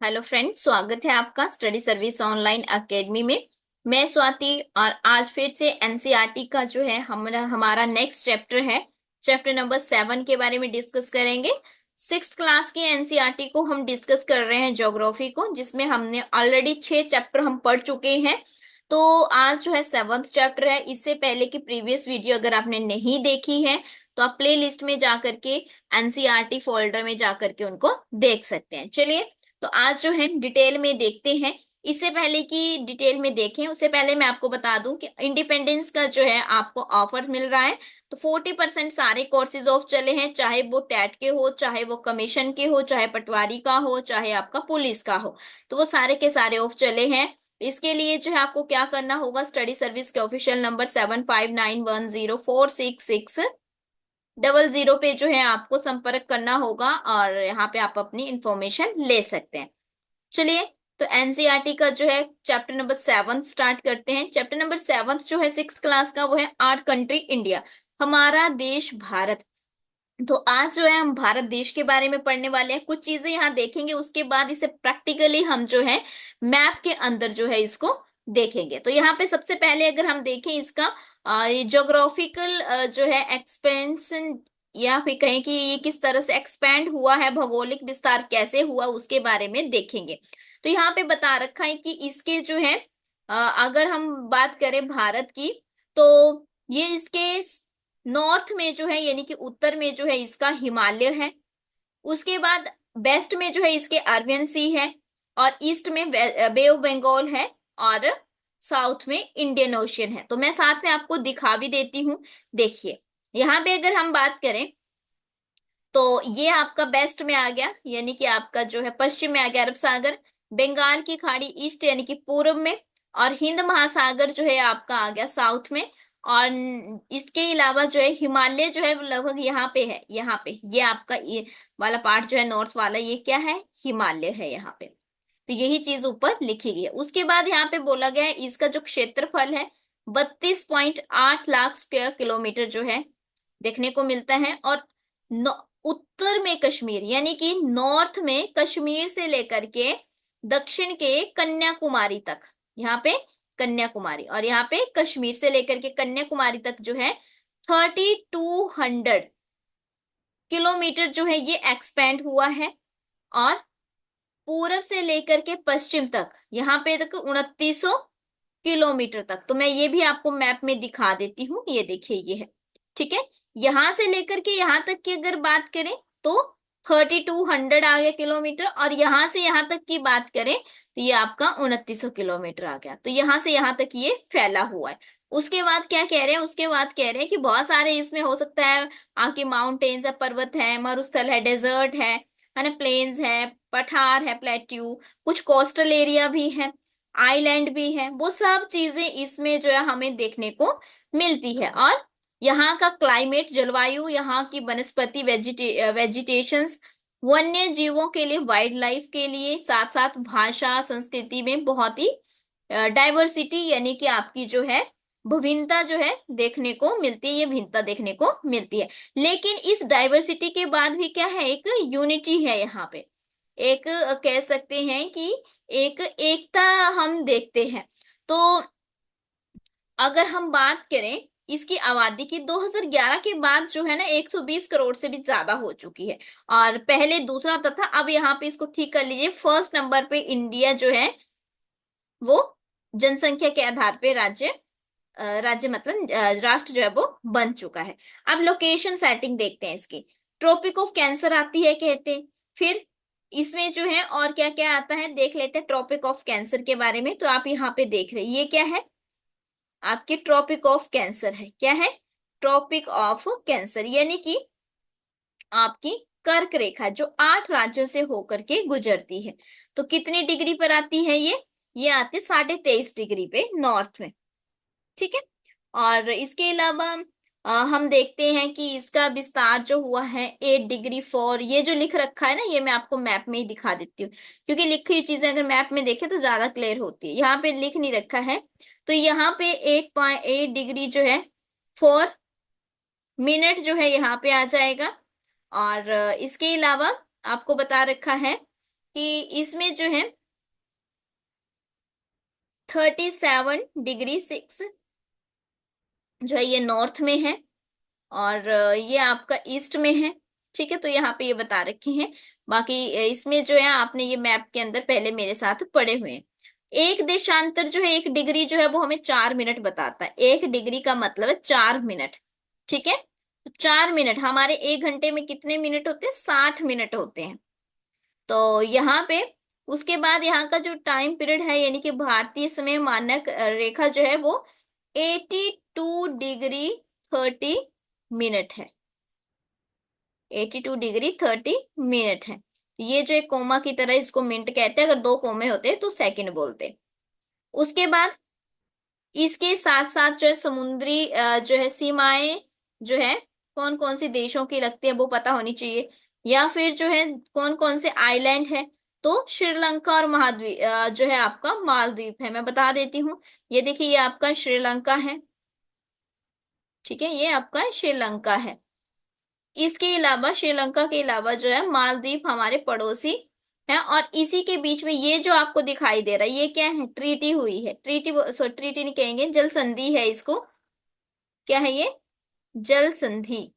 Hello friend, स्वागत है आपका स्टडी सर्विस ऑनलाइन एकेडमी में। मैं स्वाति और आज फिर से एनसीईआरटी का जो है हमारा हमारा नेक्स्ट चैप्टर है। चैप्टर नंबर 7 के बारे में डिस्कस करेंगे। सिक्स क्लास की एनसीईआरटी को हम डिस्कस कर रहे हैं, ज्योग्राफी को, जिसमें हमने ऑलरेडी 6 चैप्टर हम पढ़ चुके हैं। तो आज जो है 7th चैप्टर है। इससे पहले की प्रीवियस वीडियो अगर आपने नहीं देखी है तो आप प्ले लिस्ट में जा करके एनसीईआरटी फोल्डर में जा करके उनको देख सकते हैं। चलिए, तो आज जो है डिटेल में देखते हैं। इससे पहले कि डिटेल में देखें उससे पहले मैं आपको बता दूं कि इंडिपेंडेंस का जो है आपको ऑफर मिल रहा है। तो 40% सारे कोर्सेज ऑफ चले हैं, चाहे वो टैट के हो, चाहे वो कमीशन के हो, चाहे पटवारी का हो, चाहे आपका पुलिस का हो। तो वो सारे के सारे ऑफ चले हैं। इसके लिए जो है आपको क्या करना होगा, स्टडी सर्विस के ऑफिशियल नंबर 7591046600 पे जो है आपको संपर्क करना होगा और यहाँ पे आप अपनी इंफॉर्मेशन ले सकते हैं। चलिए, तो एनसीईआरटी का जो है चैप्टर नंबर 7 स्टार्ट करते हैं। चैप्टर नंबर 7 जो है 6 क्लास का, वो है आर कंट्री इंडिया, हमारा देश भारत। तो आज जो है हम भारत देश के बारे में पढ़ने वाले हैं, कुछ चीजें यहाँ देखेंगे, उसके बाद इसे प्रैक्टिकली हम जो है मैप के अंदर जो है इसको देखेंगे। तो यहाँ पे सबसे पहले अगर हम देखें इसका ज्योग्राफिकल जो है एक्सपेंशन, या फिर कहें कि ये किस तरह से एक्सपैंड हुआ है, भौगोलिक विस्तार कैसे हुआ, उसके बारे में देखेंगे। तो यहाँ पे बता रखा है कि इसके जो है अगर हम बात करें भारत की, तो ये इसके नॉर्थ में जो है यानी कि उत्तर में जो है इसका हिमालय है। उसके बाद वेस्ट में जो है इसके अरबियन सी है, और ईस्ट में बे ऑफ बंगाल है, और साउथ में इंडियन ओशियन है। तो मैं साथ में आपको दिखा भी देती हूँ। देखिए, यहाँ पे अगर हम बात करें तो ये आपका वेस्ट में आ गया, यानी कि आपका जो है पश्चिम में आ गया अरब सागर। बंगाल की खाड़ी ईस्ट यानी कि पूर्व में, और हिंद महासागर जो है आपका आ गया साउथ में। और इसके अलावा जो है हिमालय जो है वो लगभग यहाँ पे है, यहाँ पे ये आपका ये वाला पार्ट जो है नॉर्थ वाला, ये क्या है, हिमालय है यहाँ पे। तो यही चीज ऊपर लिखी गई है। उसके बाद यहाँ पे बोला गया है इसका जो क्षेत्रफल है 32.8 लाख स्क्वायर किलोमीटर जो है देखने को मिलता है। और उत्तर में कश्मीर, यानी कि नॉर्थ में कश्मीर से लेकर के दक्षिण के कन्याकुमारी तक, यहाँ पे कन्याकुमारी, और यहाँ पे कश्मीर से लेकर के कन्याकुमारी तक जो है 3200 किलोमीटर जो है ये एक्सपेंड हुआ है। और पूरब से लेकर के पश्चिम तक यहाँ पे तक 2900 किलोमीटर तक। तो मैं ये भी आपको मैप में दिखा देती हूँ, ये देखिए ये है। ठीक है, यहां से लेकर के यहां तक की अगर बात करें तो 3200 आ गया किलोमीटर, और यहां से यहां तक की बात करें तो ये आपका 2900 किलोमीटर आ गया। तो यहां से यहां तक ये फैला हुआ है। उसके बाद क्या कह रहे हैं, उसके बाद कह रहे हैं कि बहुत सारे इसमें हो सकता है आपके माउंटेन्स है, पर्वत है, मरुस्थल है, डेजर्ट है ना, प्लेन्स है, पठार है, प्लेट्यू, कुछ कोस्टल एरिया भी है, आइलैंड भी है। वो सब चीजें इसमें जो है हमें देखने को मिलती है। और यहाँ का क्लाइमेट, जलवायु, यहाँ की वनस्पति, वेजिटेशंस, वन्य जीवों के लिए, वाइल्ड लाइफ के लिए, साथ साथ भाषा संस्कृति में बहुत ही डाइवर्सिटी, यानी कि आपकी जो है विभिन्नता जो है देखने को मिलती है, ये भिन्नता देखने को मिलती है। लेकिन इस डाइवर्सिटी के बाद भी क्या है, एक यूनिटी है यहाँ पे। एक कह सकते हैं कि एक एकता हम देखते हैं। तो अगर हम बात करें इसकी आबादी की, 2011 के बाद जो है ना 120 करोड़ से भी ज्यादा हो चुकी है। और पहले दूसरा तथा अब यहाँ पे इसको ठीक कर लीजिए, फर्स्ट नंबर पे इंडिया जो है वो जनसंख्या के आधार पे राज्य मतलब राष्ट्र जो है वो बन चुका है। अब लोकेशन सेटिंग देखते हैं इसकी। ट्रॉपिक ऑफ कैंसर आती है कहते हैं। फिर इसमें जो है और क्या क्या आता है देख लेते हैं ट्रॉपिक ऑफ कैंसर के बारे में। तो आप यहाँ पे देख रहे हैं ये क्या है, आपके ट्रॉपिक ऑफ कैंसर है। क्या है, ट्रॉपिक ऑफ कैंसर, यानी कि आपकी कर्क रेखा जो 8 राज्यों से होकर के गुजरती है। तो कितनी डिग्री पर आती है ये आती है 23.5 डिग्री पे नॉर्थ में। ठीक है, और इसके अलावा हम देखते हैं कि इसका विस्तार जो हुआ है 8 डिग्री 4, ये जो लिख रखा है ना, ये मैं आपको मैप में ही दिखा देती हूँ, क्योंकि लिखी हुई चीजें अगर मैप में देखें तो ज्यादा क्लियर होती है। यहाँ पे लिख नहीं रखा है, तो यहाँ पे 8.8 डिग्री जो है 4 मिनट जो है यहाँ पे आ जाएगा। और इसके अलावा आपको बता रखा है कि इसमें जो है 37 डिग्री 6 जो है ये नॉर्थ में है, और ये आपका ईस्ट में है। ठीक है, तो यहाँ पे ये बता रखे हैं। बाकी इसमें जो है आपने ये मैप के अंदर पहले मेरे साथ पढ़े हुए हैं। एक देशांतर जो है, 1 डिग्री जो है वो हमें 4 मिनट बताता है। 1 डिग्री का मतलब है 4 मिनट। ठीक है, तो 4 मिनट हमारे 1 घंटे में कितने मिनट होते हैं? 60 मिनट होते हैं। तो यहाँ पे उसके बाद यहाँ का जो टाइम पीरियड है, यानी कि भारतीय समय मानक रेखा जो है वो 82 डिग्री 30 मिनट है। 82 डिग्री 30 मिनट है। ये जो एक कोमा की तरह इसको मिनट कहते हैं, अगर दो कोमे होते तो सेकंड बोलते। उसके बाद इसके साथ साथ जो है समुद्री जो है सीमाएं जो है कौन कौन सी देशों की लगती है वो पता होनी चाहिए, या फिर जो है कौन कौन से आइलैंड है। तो श्रीलंका और महाद्वीप जो है आपका मालदीव है, मैं बता देती हूँ। ये देखिए, ये आपका श्रीलंका है। ठीक है, ये आपका श्रीलंका है। इसके अलावा श्रीलंका के अलावा जो है मालदीव हमारे पड़ोसी है, और इसी के बीच में ये जो आपको दिखाई दे रहा है ये क्या है? ट्रीटी हुई है। ट्रीटी, सॉरी ट्रीटी नहीं कहेंगे, जल संधि है इसको। क्या है ये? जल संधि।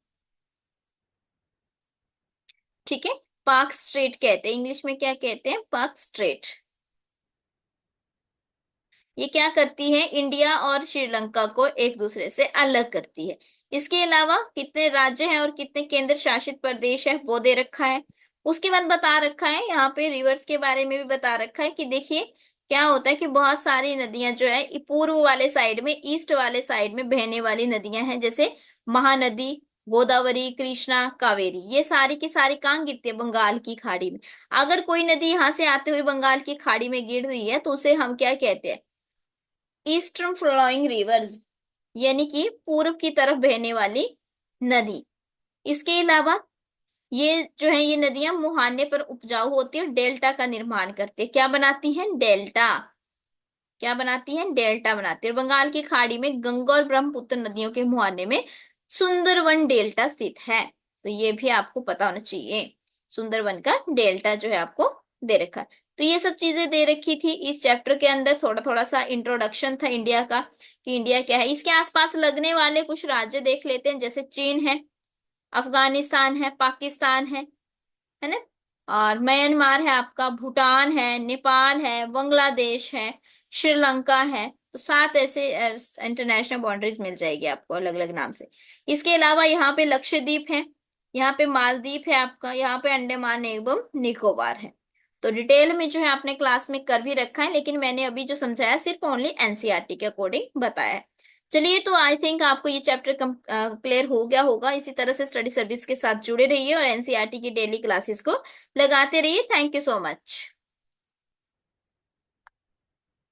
ठीक है, पाक स्ट्रेट कहते हैं, इंग्लिश में क्या कहते हैं? पाक स्ट्रेट। ये क्या करती है? इंडिया और श्रीलंका को एक दूसरे से अलग करती है। इसके अलावा कितने राज्य हैं और कितने केंद्र शासित प्रदेश है वो दे रखा है। उसके बाद बता रखा है यहाँ पे रिवर्स के बारे में भी बता रखा है कि देखिए क्या होता है कि बहुत सारी नदियां जो है पूर्व वाले साइड में, ईस्ट वाले साइड में बहने वाली नदियां हैं, जैसे महानदी, गोदावरी, कृष्णा, कावेरी, ये सारी की सारी कहाँ गिरती है? बंगाल की खाड़ी में। अगर कोई नदी यहां से आते हुए बंगाल की खाड़ी में गिर रही है तो उसे हम क्या कहते हैं? ईस्टर्न फ्लोइंग रिवर्स, यानी कि पूर्व की तरफ बहने वाली नदी। इसके अलावा ये जो है ये नदियां मुहाने पर उपजाऊ होती है और डेल्टा का निर्माण करती है। क्या बनाती हैं? डेल्टा। क्या बनाती हैं? डेल्टा बनाती है। और बंगाल की खाड़ी में गंगा और ब्रह्मपुत्र नदियों के मुहाने में सुंदरवन डेल्टा स्थित है। तो ये भी आपको पता होना चाहिए, सुंदरवन का डेल्टा जो है आपको दे रखा है। तो ये सब चीजें दे रखी थी इस चैप्टर के अंदर। थोड़ा थोड़ा सा इंट्रोडक्शन था इंडिया का कि इंडिया क्या है। इसके आसपास लगने वाले कुछ राज्य देख लेते हैं, जैसे चीन है, अफगानिस्तान है, पाकिस्तान है ना, और म्यांमार है आपका, भूटान है, नेपाल है, बांग्लादेश है, श्रीलंका है। तो 7 ऐसे इंटरनेशनल बाउंड्रीज मिल जाएगी आपको अलग अलग नाम से। इसके अलावा यहाँ पे लक्षद्वीप है, यहाँ पे मालदीव है आपका, यहाँ पे अंडमान एवं निकोबार है। तो डिटेल में जो है आपने क्लास में कर भी रखा है, लेकिन मैंने अभी जो समझाया सिर्फ ओनली एनसीईआरटी के अकॉर्डिंग बताया है। चलिए, तो आई थिंक आपको ये चैप्टर क्लियर हो गया होगा। इसी तरह से स्टडी सर्विस के साथ जुड़े रहिए और एनसीईआरटी की डेली क्लासेस को लगाते रहिए। Thank you so much.